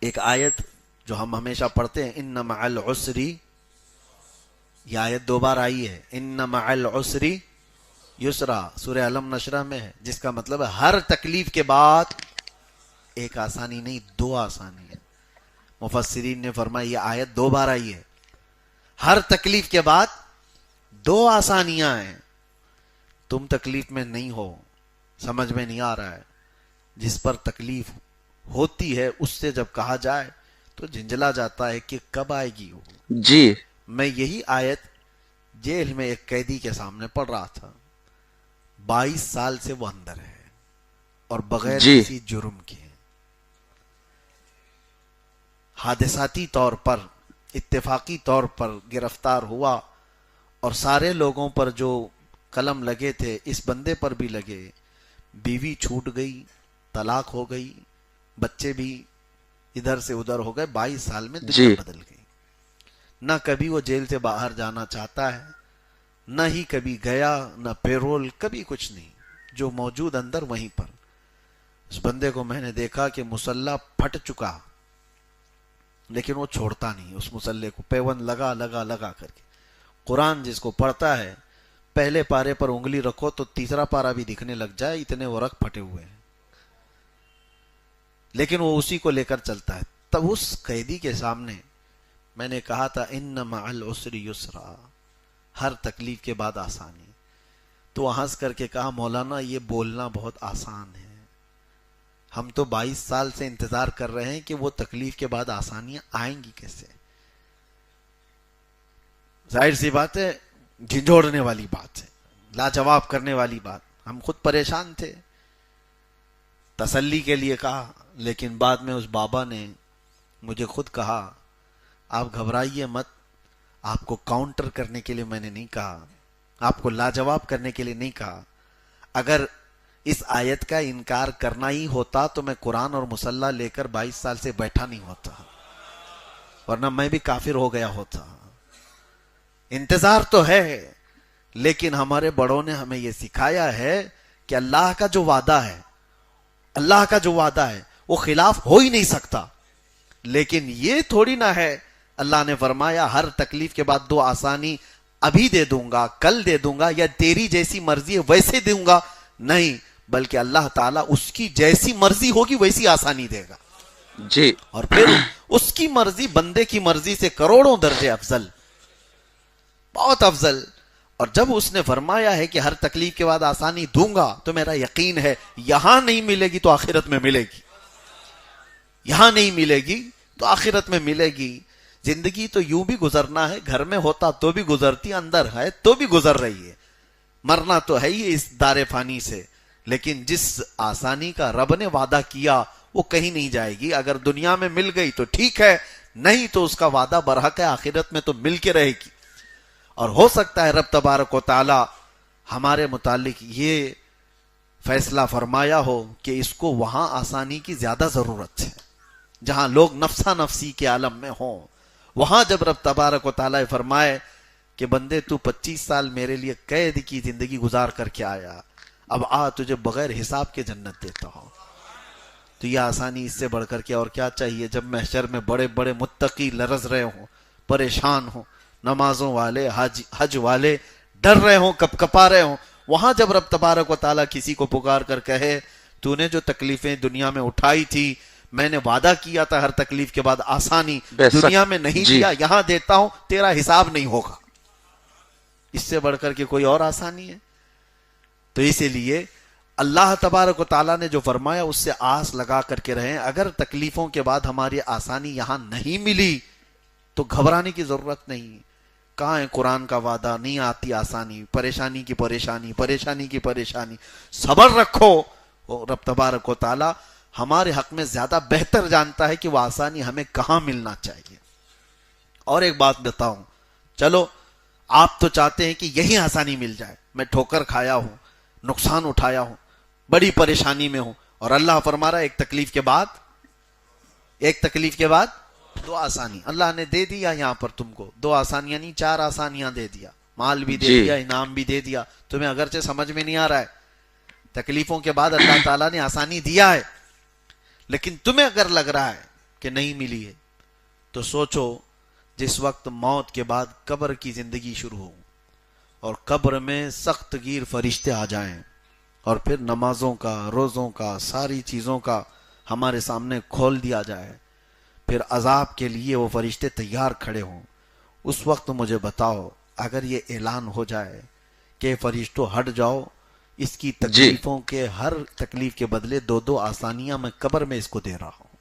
ایک آیت جو ہم ہمیشہ پڑھتے ہیں، ان مع العسری، یہ آیت 2 بار آئی ہے، ان مع العسری یسرا، سورہ علم نشرہ میں ہے، جس کا مطلب ہے ہر تکلیف کے بعد ایک آسانی نہیں، 2 آسانی ہے۔ مفسرین نے فرمایا یہ آیت 2 بار آئی ہے، ہر تکلیف کے بعد 2 آسانیاں ہیں۔ تم تکلیف میں نہیں ہو، سمجھ میں نہیں آ رہا ہے، جس پر تکلیف ہوتی ہے اس سے جب کہا جائے تو جھنجلا جاتا ہے کہ کب آئے گی وہ۔ جی میں یہی آیت جیل میں ایک قیدی کے سامنے پڑھ رہا تھا، 22 سال سے وہ اندر ہے اور بغیر جی کسی جرم کے، حادثاتی طور پر، اتفاقی طور پر گرفتار ہوا، اور سارے لوگوں پر جو قلم لگے تھے اس بندے پر بھی لگے، بیوی چھوٹ گئی، طلاق ہو گئی، بچے بھی ادھر سے ادھر ہو گئے، 22 سال میں دنیا جی بدل گئی۔ نہ کبھی وہ جیل سے باہر جانا چاہتا ہے، نہ ہی کبھی گیا، نہ پیرول، کبھی کچھ نہیں، جو موجود اندر وہیں پر۔ اس بندے کو میں نے دیکھا کہ مسلح پھٹ چکا، لیکن وہ چھوڑتا نہیں اس مسلح کو، پیون لگا لگا لگا کر کے۔ قرآن جس کو پڑھتا ہے، پہلے پارے پر انگلی رکھو تو تیسرا پارا بھی دکھنے لگ جائے، اتنے وہ رکھ پھٹے ہوئے ہیں، لیکن وہ اسی کو لے کر چلتا ہے۔ تب اس قیدی کے سامنے میں نے کہا تھا ان مع العسر یسرا، ہر تکلیف کے بعد آسانی۔ تو وہ ہنس کر کے کہا مولانا یہ بولنا بہت آسان ہے، ہم تو 22 سال سے انتظار کر رہے ہیں کہ وہ تکلیف کے بعد آسانیاں آئیں گی کیسے۔ ظاہر سی بات ہے، جھنجھوڑنے والی بات ہے، لاجواب کرنے والی بات۔ ہم خود پریشان تھے، تسلی کے لیے کہا، لیکن بعد میں اس بابا نے مجھے خود کہا آپ گھبرائیے مت، آپ کو کاؤنٹر کرنے کے لیے میں نے نہیں کہا، آپ کو لاجواب کرنے کے لیے نہیں کہا۔ اگر اس آیت کا انکار کرنا ہی ہوتا تو میں قرآن اور مصلی لے کر 22 سال سے بیٹھا نہیں ہوتا، ورنہ میں بھی کافر ہو گیا ہوتا۔ انتظار تو ہے، لیکن ہمارے بڑوں نے ہمیں یہ سکھایا ہے کہ اللہ کا جو وعدہ ہے، اللہ کا جو وعدہ ہے وہ خلاف ہو ہی نہیں سکتا۔ لیکن یہ تھوڑی نہ ہے، اللہ نے فرمایا ہر تکلیف کے بعد 2 آسانی ابھی دے دوں گا، کل دے دوں گا، یا تیری جیسی مرضی ہے ویسے دوں گا، نہیں، بلکہ اللہ تعالیٰ اس کی جیسی مرضی ہوگی ویسی آسانی دے گا، جی اور پھر اس کی مرضی بندے کی مرضی سے کروڑوں درجے افضل، بہت افضل۔ اور جب اس نے فرمایا ہے کہ ہر تکلیف کے بعد آسانی دوں گا، تو میرا یقین ہے یہاں نہیں ملے گی تو آخرت میں ملے گی، یہاں نہیں ملے گی تو آخرت میں ملے گی۔ زندگی تو یوں بھی گزرنا ہے، گھر میں ہوتا تو بھی گزرتی، اندر ہے تو بھی گزر رہی ہے، مرنا تو ہے ہی اس دار فانی سے، لیکن جس آسانی کا رب نے وعدہ کیا وہ کہیں نہیں جائے گی۔ اگر دنیا میں مل گئی تو ٹھیک ہے، نہیں تو اس کا وعدہ برحق ہے، آخرت میں تو مل کے رہے گی۔ اور ہو سکتا ہے رب تبارک و تعالی ہمارے متعلق یہ فیصلہ فرمایا ہو کہ اس کو وہاں آسانی کی زیادہ ضرورت ہے، جہاں لوگ نفسا نفسی کے عالم میں ہوں، وہاں جب رب تبارک و تعالی فرمائے کہ بندے تو 25 سال میرے لیے قید کی زندگی گزار کر کے آیا، اب آ تجھے بغیر حساب کے جنت دیتا ہوں، تو یہ آسانی اس سے بڑھ کر کے اور کیا چاہیے؟ جب محشر میں بڑے بڑے متقی لرز رہے ہوں، پریشان ہوں، نمازوں والے، حج والے ڈر رہے ہوں، کپ کپا رہے ہوں، وہاں جب رب تبارک و تعالیٰ کسی کو پکار کر کہے تو نے جو تکلیفیں دنیا میں اٹھائی تھی، میں نے وعدہ کیا تھا ہر تکلیف کے بعد آسانی، بے شک دنیا میں نہیں جی دیا، یہاں دیتا ہوں، تیرا حساب نہیں ہوگا، اس سے بڑھ کر کے کوئی اور آسانی ہے؟ تو اسی لیے اللہ تبارک و تعالیٰ نے جو فرمایا اس سے آس لگا کر کے رہیں۔ اگر تکلیفوں کے بعد ہماری آسانی یہاں نہیں ملی تو گھبرانے کی ضرورت نہیں۔ کہاں ہے قرآن کا وعدہ نہیں آتی آسانی، پریشانی کی پریشانی، پریشانی کی پریشانی، صبر رکھو، رب تبارک و تعالیٰ ہمارے حق میں زیادہ بہتر جانتا ہے کہ وہ آسانی ہمیں کہاں ملنا چاہیے۔ اور ایک بات بتاؤں، چلو آپ تو چاہتے ہیں کہ یہی آسانی مل جائے، میں ٹھوکر کھایا ہوں، نقصان اٹھایا ہوں، بڑی پریشانی میں ہوں، اور اللہ فرما رہا ہے ایک تکلیف کے بعد، ایک تکلیف کے بعد 2 آسانی اللہ نے دے دیا۔ یہاں پر تم کو 2 آسانیاں نہیں 4 آسانیاں دے دیا، مال بھی دے جی دیا، انعام بھی دے دیا۔ تمہیں اگرچہ سمجھ میں نہیں آ رہا ہے، تکلیفوں کے بعد اللہ تعالیٰ نے آسانی دیا ہے، لیکن تمہیں اگر لگ رہا ہے کہ نہیں ملی ہے، تو سوچو جس وقت موت کے بعد قبر کی زندگی شروع ہو اور قبر میں سخت گیر فرشتے آ جائیں اور پھر نمازوں کا، روزوں کا، ساری چیزوں کا ہمارے سامنے کھول دیا جائے، پھر عذاب کے لیے وہ فرشتے تیار کھڑے ہوں، اس وقت مجھے بتاؤ اگر یہ اعلان ہو جائے کہ فرشتوں ہٹ جاؤ، اس کی جی تکلیفوں کے ہر تکلیف کے بدلے 2 آسانیاں میں قبر میں اس کو دے رہا ہوں،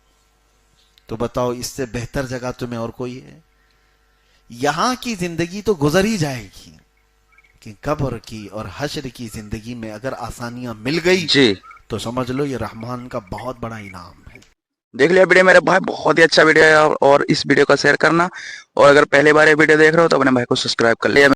تو بتاؤ اس سے بہتر جگہ تمہیں اور کوئی ہے؟ یہاں کی زندگی تو گزر ہی جائے گی کہ قبر کی اور حشر کی زندگی میں اگر آسانیاں مل گئی جی تو سمجھ لو یہ رحمان کا بہت بڑا انعام ہے۔ دیکھ لیا ویڈیو میرے بھائی، بہت ہی اچھا ویڈیو ہے، اور اس ویڈیو کا شیئر کرنا، اور اگر پہلی بار یہ ویڈیو دیکھ رہے ہو تو اپنے بھائی کو سبسکرائب کر لیا۔